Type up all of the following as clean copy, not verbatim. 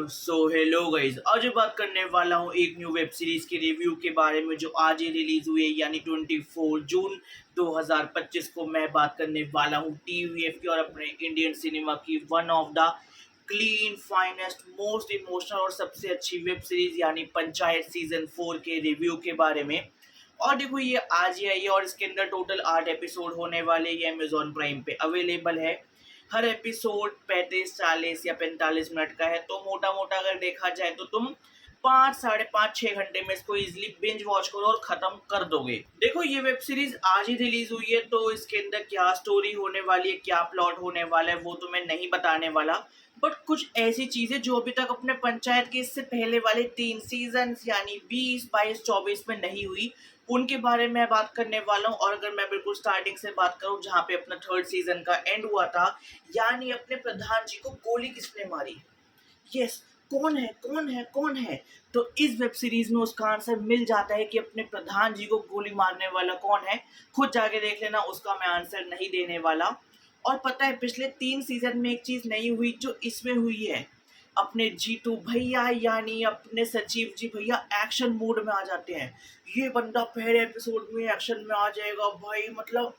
Hello guys, आज मैं बात करने वाला हूँ एक न्यू वेब सीरीज के रिव्यू के बारे में जो आज ही रिलीज हुई है, यानी 24 जून 2025 को मैं बात करने वाला हूँ टीवीएफ की और अपने इंडियन सिनेमा की one of the clean finest most emotional और सबसे अच्छी वेब सीरीज यानी पंचायत सीजन 4 के रिव्यू के बारे में। और देखो, ये आज ही आई है और इसके अंदर टोटल 8 एपिसोड होने वाले। ये अमेजोन प्राइम पे अवेलेबल है। हर एपिसोड 35, 40 या 45 मिनट का है, तो मोटा मोटा अगर देखा जाए तो तुम 5, 5.5, 6 घंटे में इसको इजिली बिंज वॉच करो और खत्म कर दोगे। देखो, ये वेब सीरीज आज ही रिलीज हुई है, तो इसके अंदर क्या स्टोरी होने वाली है, क्या प्लॉट होने वाला है, वो तो मैं नहीं बताने वाला। बट कुछ ऐसी चीजें जो अभी तक अपने पंचायत के इससे पहले वाले 3 सीजन यानी 20, 22, 24 में नहीं हुई, उनके बारे में बात करने वाला हूँ। और अगर मैं बिल्कुल स्टार्टिंग से बात करूँ, जहाँ पे अपना 3rd सीजन का एंड हुआ था, यानी अपने प्रधान जी को गोली किसने मारी, यस, कौन है कौन है कौन है, तो इस वेब सीरीज में उसका आंसर मिल जाता है कि अपने प्रधान जी को गोली मारने वाला कौन है। खुद जाके देख लेना, उसका मैं आंसर नहीं देने वाला। और पता है, पिछले 3 सीजन में एक चीज नहीं हुई जो इसमें हुई है। अपने जीतू भैया यानी अपने सचिव जी भैया एक्शन मोड में आ जाते हैं। ये बंदा पहले एपिसोड में एक्शन में आ जाएगा भाई, मतलब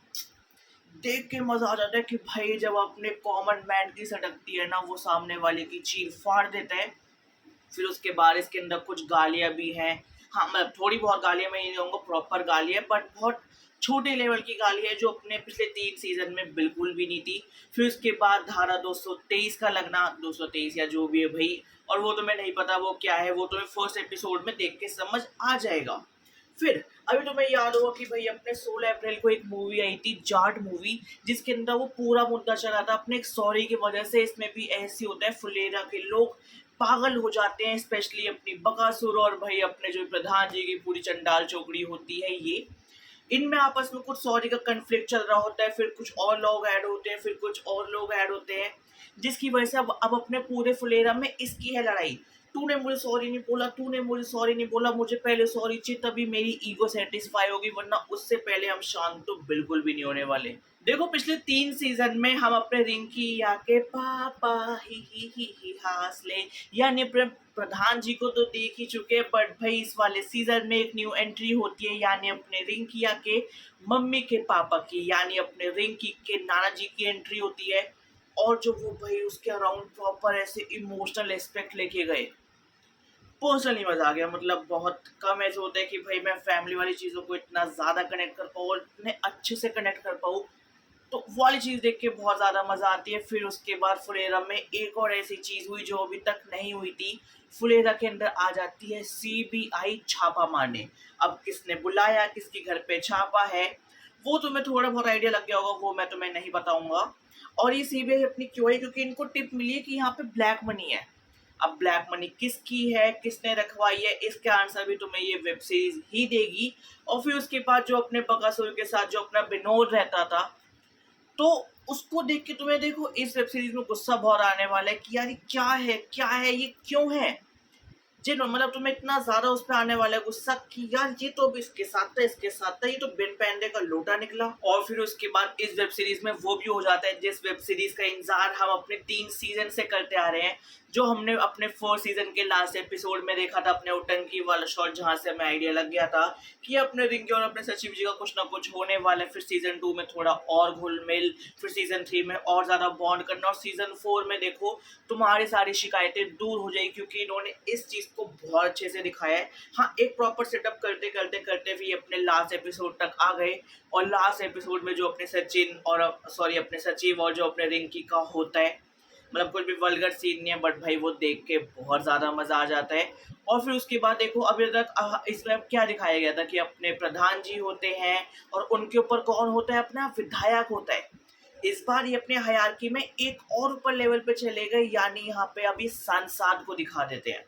देख के मजा आ जाता है कि भाई जब अपने कॉमन मैन की सटकती है ना, वो सामने वाले की चीर फाड़ देता है। फिर उसके बाद इसके अंदर कुछ गालियां भी हैं। हाँ, मतलब थोड़ी बहुत गालियां, मैं नहीं कहूँगा प्रॉपर गालियां, बट बहुत छोटे लेवल की गाली है जो अपने पिछले 3 सीजन में बिल्कुल भी नहीं थी। फिर उसके बाद धारा 223 का लगना, 223 या जो भी है भाई, और वो तो मैं नहीं पता वो क्या है, वो तो मैं फर्स्ट एपिसोड में देख के समझ आ जाएगा। फिर अभी तुम्हें याद होगा कि भाई अपने 16 अप्रैल को एक मूवी आई थी, जाट मूवी, जिसके अंदर वो पूरा मुद्दा चला था अपने एक सॉरी की वजह से। इसमें भी ऐसी होता है, फुलेरा के लोग पागल हो जाते हैं, स्पेशली अपनी बकासुर और भाई अपने जो प्रधान जी की पूरी चंडाल चौकड़ी होती है। ये इनमें आपस में कुछ सॉरी का कन्फ्लिक्ट चल रहा होता है, फिर कुछ और लोग ऐड होते हैं, फिर कुछ और लोग ऐड होते हैं, जिसकी वजह से अब अपने पूरे फुलेरा में इसकी है लड़ाई। तूने मुझे सॉरी नहीं बोला, तूने मुझे सॉरी नहीं बोला, मुझे पहले सॉरी चाहिए, तभी मेरी ईगो सेटिस्फाई होगी, वरना उससे पहले हम शांत तो बिल्कुल भी नहीं होने वाले। देखो, पिछले 3 सीजन में हम अपने रिंकी या के पापा ही हासले यानी अपने प्रधान जी को तो देख ही चुके, बट भाई इस वाले सीजन में एक न्यू एंट्री होती है, यानी अपने रिंकिया के मम्मी के पापा की, यानी अपने रिंकी के नाना जी की एंट्री होती है। और जो वो भाई उसके अराउंड प्रॉपर ऐसे इमोशनल एस्पेक्ट लेके गए, पर्सनली मजा आ गया। मतलब बहुत कम ऐसे होते हैं कि भाई मैं फैमिली वाली चीज़ों को इतना ज़्यादा कनेक्ट कर पाऊँ और इतने अच्छे से कनेक्ट कर पाऊँ, तो वो वाली चीज़ देख के बहुत ज़्यादा मज़ा आती है। फिर उसके बाद फुलेरा में एक और ऐसी चीज़ हुई जो अभी तक नहीं हुई थी। फुलेरा के अंदर आ जाती है सीबीआई छापा मारने। अब किसने बुलाया, किसके घर पे छापा है, वो तुम्हें थोड़ा बहुत आइडिया लग गया होगा, वो मैं तुम्हें नहीं बताऊंगा। और ये सीबीआई अपनी क्यों है, क्योंकि इनको टिप मिली है कि यहाँ पे ब्लैक मनी है। अब ब्लैक मनी किसकी है, किसने रखवाई है, इसका आंसर भी तुम्हें ये वेब सीरीज ही देगी। और फिर उसके बाद जो अपने बकासुर के साथ जो अपना विनोद रहता था, तो उसको देख के तुम्हें देखो इस वेब सीरीज में गुस्सा बहुत आने वाला है कि यार ये क्या है, ये क्यों है। जी नो, मतलब तुम्हें इतना ज्यादा उस पर आने वाला है गुस्सा कि यार ये तो अभी इसके साथ था, इसके साथ था, ये तो बिन पहनने का लोटा निकला। और फिर उसके बाद इस वेब सीरीज में वो भी हो जाता है जिस वेब सीरीज का इंतजार हम अपने 3 सीजन से करते आ रहे हैं, जो हमने अपने 4 सीजन के लास्ट एपिसोड में देखा था, अपने उटंकी वाला शॉट, जहां से हमें आइडिया लग गया था कि अपने रिंकी और अपने सचिव जी का कुछ ना कुछ होने वाला है। फिर सीजन 2 में थोड़ा और घुल मिल, फिर सीजन 3 में और ज्यादा बॉन्ड करना, और सीजन 4 में देखो तुम्हारी सारी शिकायतें दूर हो जाएगी, क्योंकि इन्होंने इस चीज को बहुत अच्छे से दिखाया है। हाँ, एक प्रॉपर सेटअप करते करते करते भी अपने लास्ट एपिसोड तक आ गए, और लास्ट एपिसोड में जो अपने अपने सचिव और जो अपने रिंकी का होता है, मतलब कुछ भी वल्गर सीन नहीं है, बट भाई वो देख के बहुत ज़्यादा मज़ा आ जाता है। और फिर उसके बाद देखो, अभी तक इसमें क्या दिखाया गया था कि अपने प्रधान जी होते हैं और उनके ऊपर कौन होता है, अपना विधायक होता है। इस बार ये अपने हायरार्की में एक और ऊपर लेवल पे चले गए, यानी यहाँ पे अभी सांसद को दिखा देते हैं।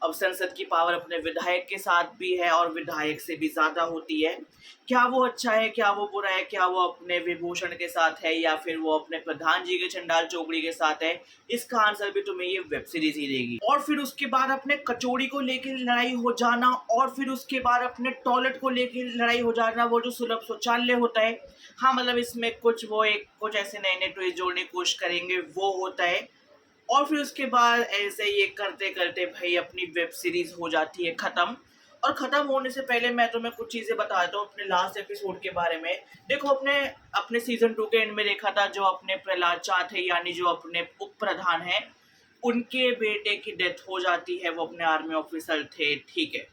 अब संसद की पावर अपने विधायक के साथ भी है और विधायक से भी ज्यादा होती है। क्या वो अच्छा है, क्या वो बुरा है, क्या वो अपने विभूषण के साथ है, या फिर वो अपने प्रधान जी के चंडाल चौकड़ी के साथ है, इसका आंसर भी तुम्हें ये वेब सीरीज ही देगी। और फिर उसके बाद अपने कचौड़ी को लेकर लड़ाई हो जाना, और फिर उसके बाद अपने टॉयलेट को लेकर लड़ाई हो जाना, वो जो सुलभ शौचालय होता है। हाँ, मतलब इसमें कुछ ऐसे नए नए ट्विस्ट जोड़ने की कोशिश करेंगे, वो होता है। और फिर उसके बाद ऐसे ये करते करते भाई अपनी वेब सीरीज हो जाती है खत्म। और खत्म होने से पहले मैं तुम्हें कुछ चीजें बता देता हूँ अपने लास्ट एपिसोड के बारे में। देखो अपने अपने सीजन 2 के एंड में देखा था, जो अपने प्रहलाद चा थे यानी जो अपने उप प्रधान हैं, उनके बेटे की डेथ हो जाती है। वो अपने आर्मी ऑफिसर थे, ठीक है,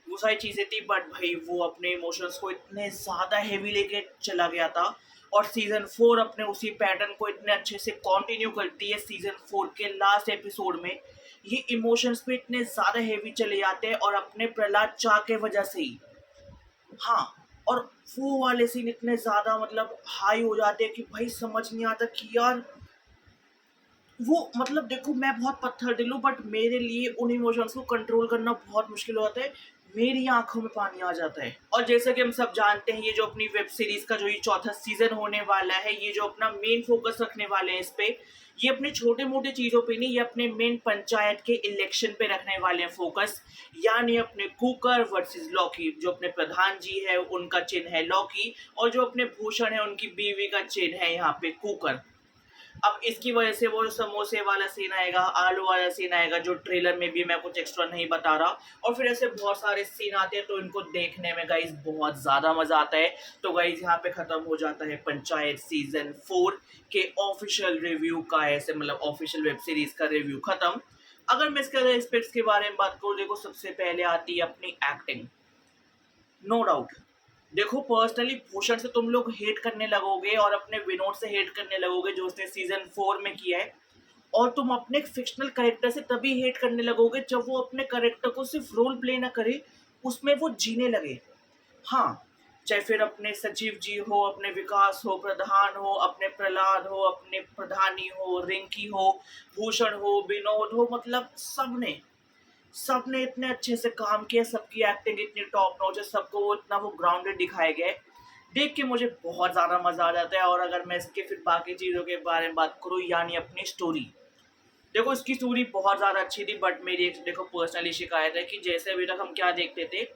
वो सारी चीजें थी। बट भाई वो अपने इमोशंस को इतने ज्यादा हेवी लेके चला गया था। और सीजन 4 अपने उसी पैटर्न को इतने अच्छे से कंटिन्यू करती है। सीजन 4 के लास्ट एपिसोड में ये इमोशंस पे इतने ज्यादा हेवी चले जाते हैं, और अपने प्रहलाद चा के वजह से ही। हाँ, और वो वाले सीन इतने ज्यादा मतलब हाई हो जाते हैं कि भाई समझ नहीं आता कि यार वो मतलब देखो मैं बहुत पत्थर दिल हूँ, बट मेरे लिए उन इमोशंस को कंट्रोल करना बहुत मुश्किल हो जाता है। मेरी आंखों में पानी आ जाता है। और जैसे कि हम सब जानते हैं, ये जो अपनी वेब सीरीज का जो ये चौथा सीजन होने वाला है, ये जो अपना मेन फोकस रखने वाले हैं इस पे, ये अपने छोटे मोटे चीजों पे नहीं, ये अपने मेन पंचायत के इलेक्शन पे रखने वाले हैं फोकस। यानी अपने कुकर वर्सेस लॉकी, जो अपने प्रधान जी है उनका चिन्ह है लॉकी, और जो अपने भूषण है उनकी बीवी का चिन्ह है यहाँ पे कुकर। अब इसकी वजह से वो समोसे वाला सीन आएगा, आलू वाला सीन आएगा, जो ट्रेलर में भी मैं कुछ एक्स्ट्रा नहीं बता रहा। और फिर ऐसे बहुत सारे सीन आते हैं, तो इनको देखने में गाइज बहुत ज़्यादा मज़ा आता है। तो गाइज यहाँ पे ख़त्म हो जाता है पंचायत सीजन 4 के ऑफिशियल रिव्यू का, ऐसे मतलब ऑफिशियल वेब सीरीज का रिव्यू ख़त्म। अगर मैं इसके एस्पेक्ट्स के बारे में बात करूँ, देखो सबसे पहले आती है अपनी एक्टिंग, नो डाउट। देखो पर्सनली भूषण से तुम लोग हेट करने लगोगे, और अपने विनोद से हेट करने लगोगे जो उसने सीजन 4 में किया है। और तुम अपने फिक्शनल कैरेक्टर से तभी हेट करने लगोगे जब वो अपने कैरेक्टर को सिर्फ रोल प्ले ना करे, उसमें वो जीने लगे। हाँ, चाहे फिर अपने सचिव जी हो, अपने विकास हो, प्रधान हो, अपने प्रहलाद हो, अपने प्रधानी हो, रिंकी हो, भूषण हो, विनोद हो, मतलब सबने इतने अच्छे से काम किया, सबकी एक्टिंग इतनी टॉप नॉच है, सबको वो इतना वो ग्राउंडेड दिखाया गया है। देख के मुझे बहुत ज़्यादा मज़ा आ जाता है। और अगर मैं इसके फिर बाकी चीज़ों के बारे में बात करूँ, यानी अपनी स्टोरी, देखो इसकी स्टोरी बहुत ज़्यादा अच्छी थी। बट मेरी एक देखो पर्सनली शिकायत है कि जैसे अभी तक हम क्या देखते थे,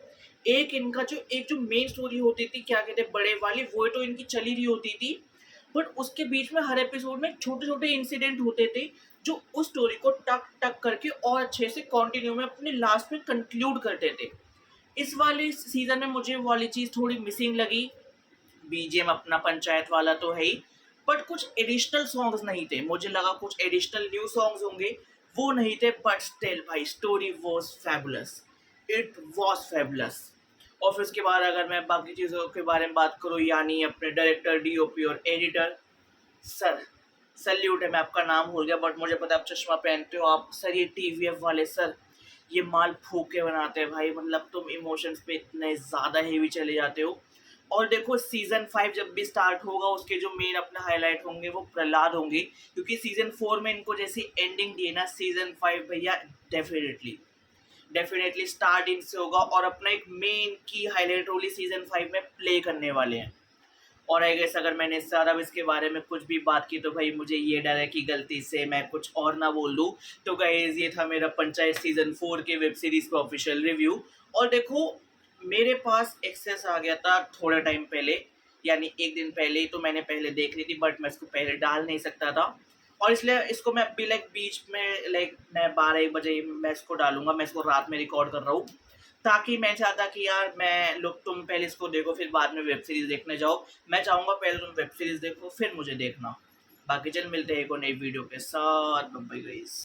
एक जो मेन स्टोरी होती थी, क्या कहते हैं, बड़े वाली, वो तो इनकी चली रही होती थी। बट उसके बीच में हर एपिसोड में छोटे छोटे इंसिडेंट होते थे, जो उस स्टोरी को टक टक करके और अच्छे से कंटिन्यू में अपने लास्ट में कंक्लूड करते थे। इस वाले सीजन में मुझे वो वाली चीज़ थोड़ी मिसिंग लगी। बीजीएम अपना पंचायत वाला तो है ही, बट कुछ एडिशनल सॉन्ग्स नहीं थे। मुझे लगा कुछ एडिशनल न्यू सॉन्ग्स होंगे, वो नहीं थे। बट स्टिल भाई story was fabulous, it was fabulous. और फिर उसके बाद अगर मैं बाकी चीज़ों के बारे में बात करूँ, यानी अपने डायरेक्टर, डीओपी और एडिटर, सर सल्यूट है। मैं आपका नाम भूल गया, बट मुझे पता है आप चश्मा पहनते हो आप, सर ये टीवीएफ वाले सर, ये माल फूक के बनाते हैं भाई। मतलब तुम इमोशंस पे इतने ज़्यादा हेवी चले जाते हो। और देखो सीजन 5 जब भी स्टार्ट होगा, उसके जो मेन अपने हाईलाइट होंगे वो प्रहलाद होंगे, क्योंकि सीजन 4 में इनको जैसी एंडिंग दी है ना, सीजन 5 भैया डेफिनेटली डेफिनेटली स्टार्ट इनसे होगा, और अपना एक मेन की हाईलाइट रोल सीजन 5 में प्ले करने वाले हैं। और आई गेस अगर मैंने इससे ज़्यादा इसके बारे में कुछ भी बात की, तो भाई मुझे ये डर है कि गलती से मैं कुछ और ना बोल दूँ। तो गाइस ये था मेरा पंचायत सीजन 4 के वेब सीरीज़ का ऑफिशियल रिव्यू। और देखो मेरे पास एक्सेस आ गया था थोड़ा टाइम पहले, यानी एक दिन पहले ही, तो मैंने पहले देख ली थी, बट मैं इसको पहले डाल नहीं सकता था। और इसलिए इसको मैं अभी बीच में मैं 12-1 बजे मैं इसको डालूंगा। मैं इसको रात में रिकॉर्ड कर रहा हूँ, ताकि मैं चाहता कि यार मैं लोग तुम पहले इसको देखो फिर बाद में वेब सीरीज देखने जाओ। मैं चाहूँगा पहले तुम वेब सीरीज देखो फिर मुझे देखना। बाकी चल मिलते हैं एक और नई वीडियो के साथ। Bye guys.